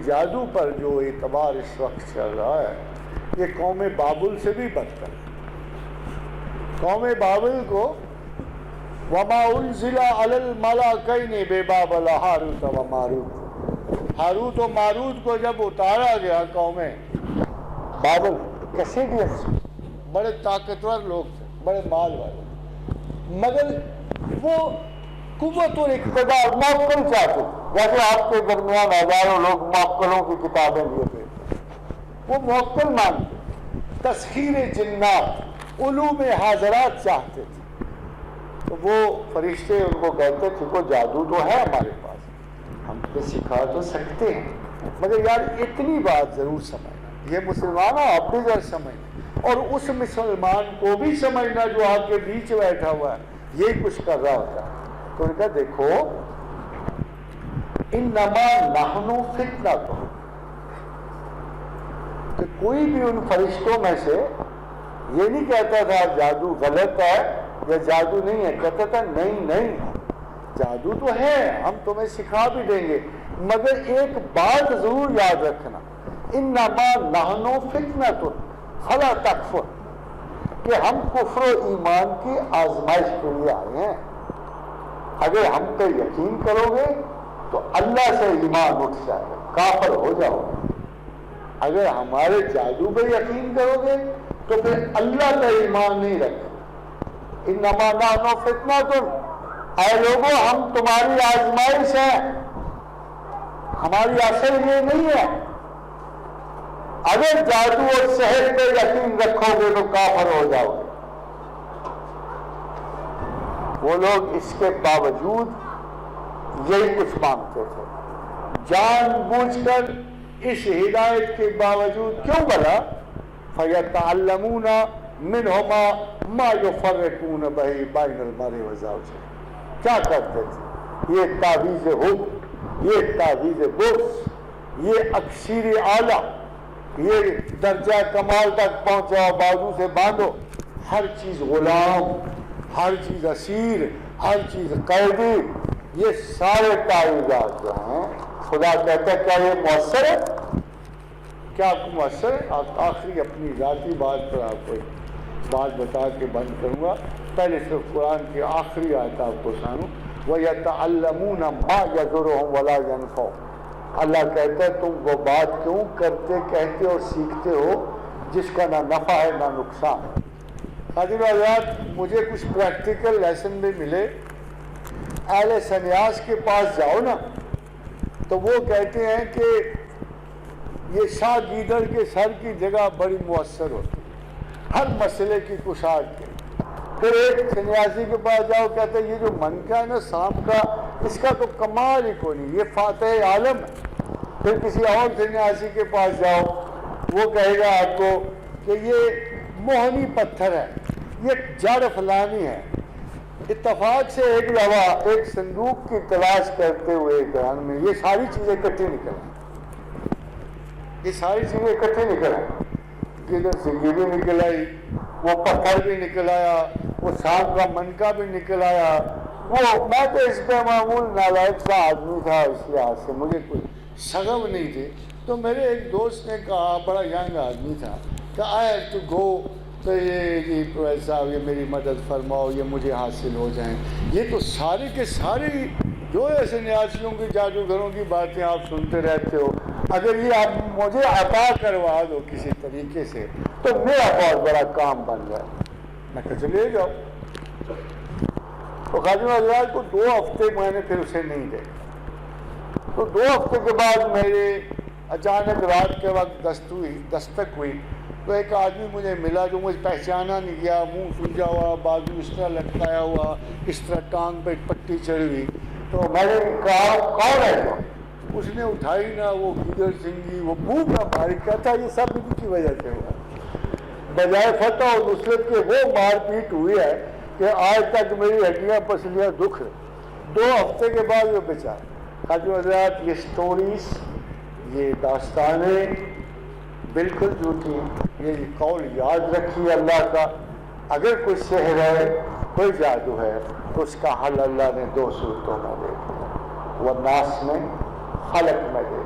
جادو پر جو اعتبار اس وقت چل رہا ہے یہ قوم بابل سے بھی بدتر ہے۔ قوم بابل کو وما انزل علی الملائکین ببابل ہاروت و ماروت، ہاروت و ماروت کو جب اتارا گیا قوم بابل، کیسیڈینس بڑے طاقتور لوگ تھے، بڑے مال والے، مگر وہ قوت اور اقتدار موکل چاہتے، جیسے آپ کے درمیان ہزاروں لوگ موکلوں کی کتابیں لیے ہوئے، وہ موکل مانتے، تسخیر جنات، علوم حاضرات چاہتے تھے۔ تو وہ فرشتے ان کو کہتے تھے وہ جادو تو ہے ہمارے پاس، ہم تو سکھا تو سکتے ہیں، مگر یار اتنی بات ضرور سمجھنا، یہ مسلمان آپ بھی ضرور سمجھنا، اور اس مسلمان کو بھی سمجھنا جو آپ کے بیچ بیٹھا ہوا ہے یہی کچھ کر رہا ہوتا ہے۔ تو ان کا دیکھو انما نحن فتنۃ، کہ کوئی بھی ان فرشتوں میں سے یہ نہیں کہتا تھا جادو غلط ہے یا جادو نہیں ہے، کہتا تھا نہیں جادو تو ہے، ہم تمہیں سکھا بھی دیں گے، مگر ایک بات ضرور یاد رکھنا، انما نحن فتنۃ فلا تکفر، کہ ہم کفر و ایمان کی آزمائش کے لیے آئے ہیں، اگر ہم پہ یقین کرو گے تو اللہ سے ایمان اٹھ جائے گا، کافر ہو جاؤ گے، اگر ہمارے جادو پہ یقین کرو گے تو پھر اللہ پہ ایمان نہیں رکھو۔ انما نحن فتنۃ، اے لوگوں ہم تمہاری آزمائش ہے، ہماری اصل یہ نہیں ہے، اگر جادو اور سحر پہ یقین رکھو گے تو کافر ہو جاؤ گے۔ وہ لوگ اس کے باوجود یہی کچھ مانگتے تھے، جان بوجھ کر اس ہدایت کے باوجود کیوں بلا فَيَتَعَلَّمُونَ مِنْهُمَا مَا يُفَرِّقُونَ بِهِ بَيْنَ الْمَرْءِ وَزَوْجِهِ، کیا کرتے تھے؟ یہ تعویذ حب، یہ تعویذ بغض، یہ اکسیر اعلیٰ، یہ درجہ کمال تک پہنچا، بازو سے باندھو، ہر چیز غلام، ہر چیز اسیر، ہر چیز قیدی، یہ سارے تعویذات جو ہیں خدا کہتا ہے کیا یہ مؤثر ہے؟ کیا آپ کو مؤثر ہے؟ آپ آخری اپنی ذاتی بات پر آپ کو بات بتا کے بند کروں گا، پہلے صرف قرآن کی آخری آیت آپ کو سنوں، وَيَتَعَلَّمُونَ مَا يَضُرُّهُمْ وَلَا يَنفَعُهُمْ، اللہ کہتا ہے تم وہ بات کیوں کرتے کہتے اور سیکھتے ہو جس کا نہ نفع ہے نہ نقصان ہے۔ حاضر حضرات، مجھے کچھ پریکٹیکل لیسن بھی ملے، اہل سنیاس کے پاس جاؤ نا تو وہ کہتے ہیں کہ یہ شاہ گیدڑ کے سر کی جگہ بڑی مؤثر ہوتی ہے ہر مسئلے کی کشاد کے۔ پھر ایک سنیاسی کے پاس جاؤ، کہتے ہیں یہ جو من کا ہے نا سانپ کا، اس کا تو کمال ہی کوئی نہیں، یہ فاتح عالم ہے۔ پھر کسی اور سنیاسی کے پاس جاؤ، وہ کہے گا آپ کو کہ یہ موہنی پتھر ہے، یہ جڑ فلانی ہے۔ اتفاق سے ایک دفعہ ایک صندوق کی تلاش کرتے ہوئے گھر میں یہ ساری چیزیں اکٹھی نکل آئیں، یہ ساری چیزیں اکٹھی نکل آئیں، کدھر سنگی بھی نکل آئی، وہ پتھر بھی نکل آیا، وہ سانپ کا منکا بھی نکل آیا۔ وہ میں تو اس پہ معمول نالائق سا آدمی تھا، اس لحاظ سے مجھے کوئی شغف نہیں تھی، تو میرے ایک دوست نے کہا، بڑا ینگ آدمی تھا، کہ آئی ہیو ٹو گو، تو یہ پروفیسر صاحب یہ میری مدد فرماؤ، یہ مجھے حاصل ہو جائیں۔ یہ تو سارے کے سارے جو ایسے نیاسیوں کی جادوگروں کی باتیں آپ سنتے رہتے ہو، اگر یہ آپ مجھے عطا کروا دو کسی طریقے سے تو میرا بہت بڑا کام بن جائے۔ میں کہا چلے جاؤ۔ تو خادم حضرات کو 2 ہفتے میں نے پھر اسے نہیں دیکھا، تو 2 ہفتے کے بعد میرے اچانک رات کے وقت دستک ہوئی، تو ایک آدمی مجھے ملا جو مجھے پہچانا نہیں گیا، منہ سوجا ہوا، بازو اس طرح لٹکایا ہوا، اس طرح ٹانگ پہ پٹی چڑھی ہوئی۔ تو میں نے کہا کون ہے تو؟ اس نے اٹھائی نہ، وہ گیدڑ سنگھی، وہ منہ کا ماری، کہتا یہ سب ان کی وجہ سے ہوا، بجائے فتح اور نصرت کے وہ مار پیٹ ہوئی ہے کہ آج تک میری ہڈیاں پسلیاں دکھ رہی۔ 2 ہفتے کے بعد وہ بیچارہ۔ خادم حضرات، یہ سٹوریز، یہ داستانیں بالکل جھوٹی ہیں۔ یہ قول یاد رکھیے اللہ کا، اگر کوئی سحر ہے، کوئی جادو ہے، تو اس کا حل اللہ نے 2 صورتوں میں دے دیا، والناس میں، خلق میں دے